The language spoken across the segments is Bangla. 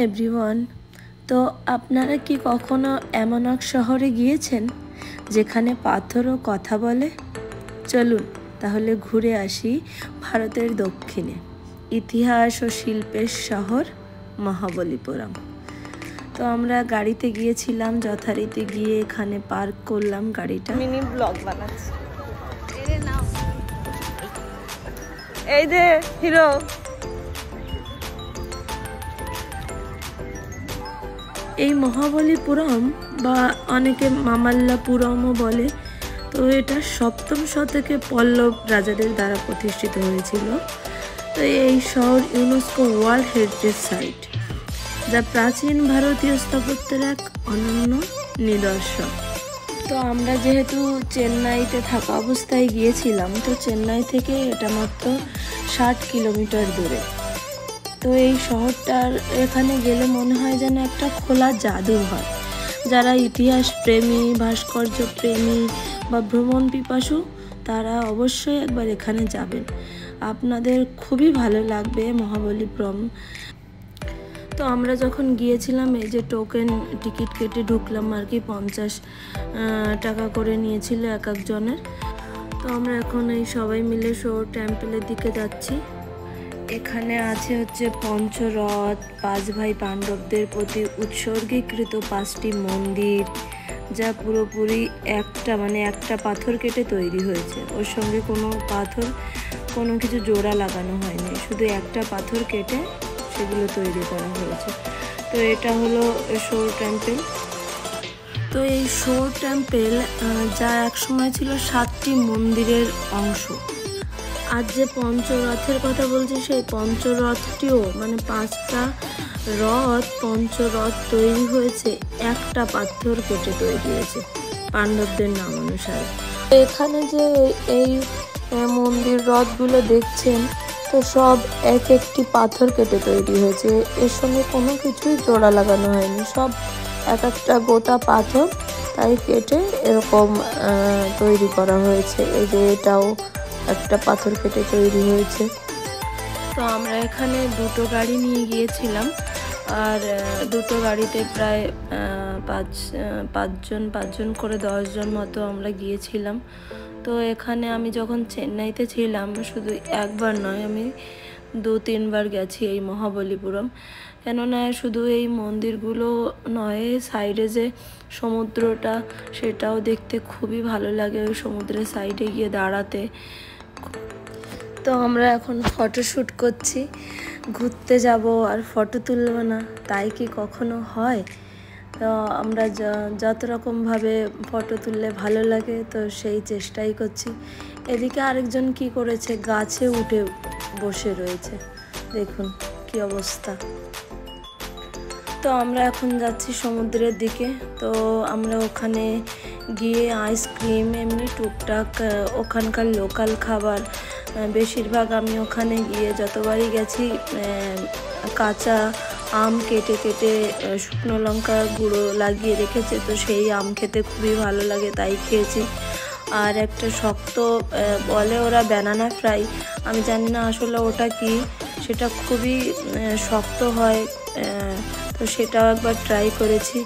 এভরিওয়ান, তো আপনারা কি কখনো এমন এক শহরে গিয়েছেন যেখানে পাথরও কথা বলে? চলুন তাহলে ঘুরে আসি ভারতের দক্ষিণে ইতিহাস ও শিল্পের শহর মহাবলীপুরম। তো আমরা গাড়িতে গিয়েছিলাম, যথারীতি গিয়ে এখানে পার্ক করলাম গাড়িটা। মিনি ব্লগ বানাচ্ছি। এই যে হিরো, এই মহাবলীপুরম বা অনেকে মামাল্লাপুরমও বলে, তো এটা সপ্তম শতকে পল্লব রাজাদের দ্বারা প্রতিষ্ঠিত হয়েছিল। তো এই শহর ইউনেস্কো ওয়ার্ল্ড হেরিটেজ সাইট, যা প্রাচীন ভারতীয় স্থাপত্যের এক অনন্য নিদর্শন। তো আমরা যেহেতু চেন্নাইতে থাকা অবস্থায় গিয়েছিলাম, তো চেন্নাই থেকে এটা মাত্র 60 কিলোমিটার দূরে। তো এই শহরটার এখানে গেলে মনে হয় যেন একটা খোলা জাদুঘর। যারা ইতিহাস প্রেমী, ভাস্কর্য প্রেমী বা ভ্রমণ পিপাসু, তারা অবশ্যই একবার এখানে যাবেন, আপনাদের খুবই ভালো লাগবে মহাবলীপুরম। তো আমরা যখন গিয়েছিলাম, এই যে টোকেন টিকিট কেটে ঢুকলাম আর কি, 50 টাকা করে নিয়েছিল এক একজনের। তো আমরা এখন এই সবাই মিলে শহর টেম্পলের দিকে যাচ্ছি। এখানে আছে হচ্ছে পঞ্চরথ, 5 ভাই পাণ্ডবদের প্রতি উৎসর্গীকৃত 5টি মন্দির, যা পুরোপুরি একটা পাথর কেটে তৈরি হয়েছে। ওর সঙ্গে কোনো কিছু জোড়া লাগানো হয়নি, শুধু একটা পাথর কেটে সেগুলো তৈরি করা হয়েছে। তো এটা হলো শোর টেম্পল। তো এই শোর টেম্পল, যা একসময় ছিল 7টি মন্দিরের অংশ। আর যে পঞ্চরথের কথা বলছি, সেই পঞ্চরথটিও 5টা পঞ্চরথ তৈরি হয়েছে একটা পাথর কেটে তৈরি হয়েছে পাণ্ডবদের নাম অনুসারে। এখানে যে এই মন্দির রথগুলো দেখছেন, তো সব একটি পাথর কেটে তৈরি হয়েছে। এর সঙ্গে কোনো কিছুই জোড়া লাগানো হয়নি, সব একটা গোটা পাথর তাই কেটে এরকম তৈরি করা হয়েছে। এই যে এটাও একটা পাথর কেটে তৈরি হয়েছে। তো আমরা এখানে 2টো গাড়ি নিয়ে গিয়েছিলাম, আর 2টো গাড়িতে প্রায় 5জন করে 10 জন মতো আমরা গিয়েছিলাম। তো এখানে আমি যখন চেন্নাইতে ছিলাম, শুধু একবার নয়, আমি 2-3 বার গেছি এই মহাবলীপুরম। কেননা শুধু এই মন্দিরগুলো নয়, সাইডে যে সমুদ্রটা, সেটাও দেখতে খুবই ভালো লাগে, ওই সমুদ্রের সাইডে গিয়ে দাঁড়াতে। তো আমরা এখন ফটোশ্যুট করছি, ঘুরতে যাব আর ফটো তুলব না, তাই কি কখনো হয়? তো আমরা যত রকমভাবে ফটো তুললে ভালো লাগে, তো সেই চেষ্টাই করছি। এদিকে আরেকজন কি করেছে, গাছে উঠে বসে রয়েছে, দেখুন কি অবস্থা। তো আমরা এখন যাচ্ছি সমুদ্রের দিকে। তো আমরা ওখানে গিয়ে আইসক্রিম, এমনি টুকটাক ওখানকার লোকাল খাবার, বেশিরভাগ আমি ওখানে গিয়ে যতবারই গেছি কাঁচা আম কেটে শুকনো লঙ্কা গুঁড়ো লাগিয়ে রেখেছে, তো সেই আম খেতে খুবই ভালো লাগে, তাই খেয়েছি। আর একটা শক্ত বলে ওরা ব্যানানা ফ্রাই, আমি জানি না আসলে ওটা কি, সেটা খুবই শক্ত হয়, তো সেটাও একবার ট্রাই করেছি।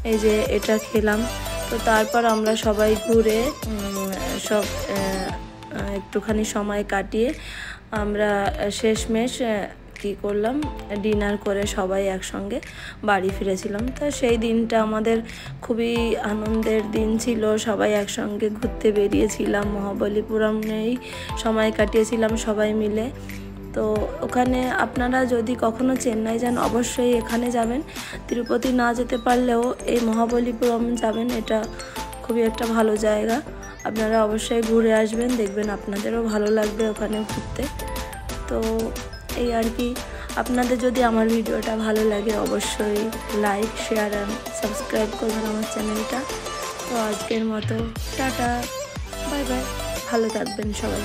এই যে এটা খেলাম। তো তারপর আমরা সবাই ঘুরে সব একটুখানি সময় কাটিয়ে আমরা শেষমেশ কী করলাম, ডিনার করে সবাই একসঙ্গে বাড়ি ফিরেছিলাম। তো সেই দিনটা আমাদের খুবই আনন্দের দিন ছিল, সবাই একসঙ্গে ঘুরতে বেরিয়েছিলাম, মহাবলীপুরমেই সময় কাটিয়েছিলাম সবাই মিলে। তো ওখানে আপনারা যদি কখনো চেন্নাই যান, অবশ্যই এখানে যাবেন। তিরুপতি না যেতে পারলেও এই মহাবলীপুরম যাবেন, এটা খুবই একটা ভালো জায়গা। আপনারা অবশ্যই ঘুরে আসবেন, দেখবেন আপনাদেরও ভালো লাগবে ওখানে ঘুরতে। তো এই আর কি, আপনাদের যদি আমার ভিডিওটা ভালো লাগে, অবশ্যই লাইক, শেয়ার অ্যান্ড সাবস্ক্রাইব করবেন আমার চ্যানেলটা। তো আজকের মতো টাটা, বাই বাই, ভালো থাকবেন সবাই।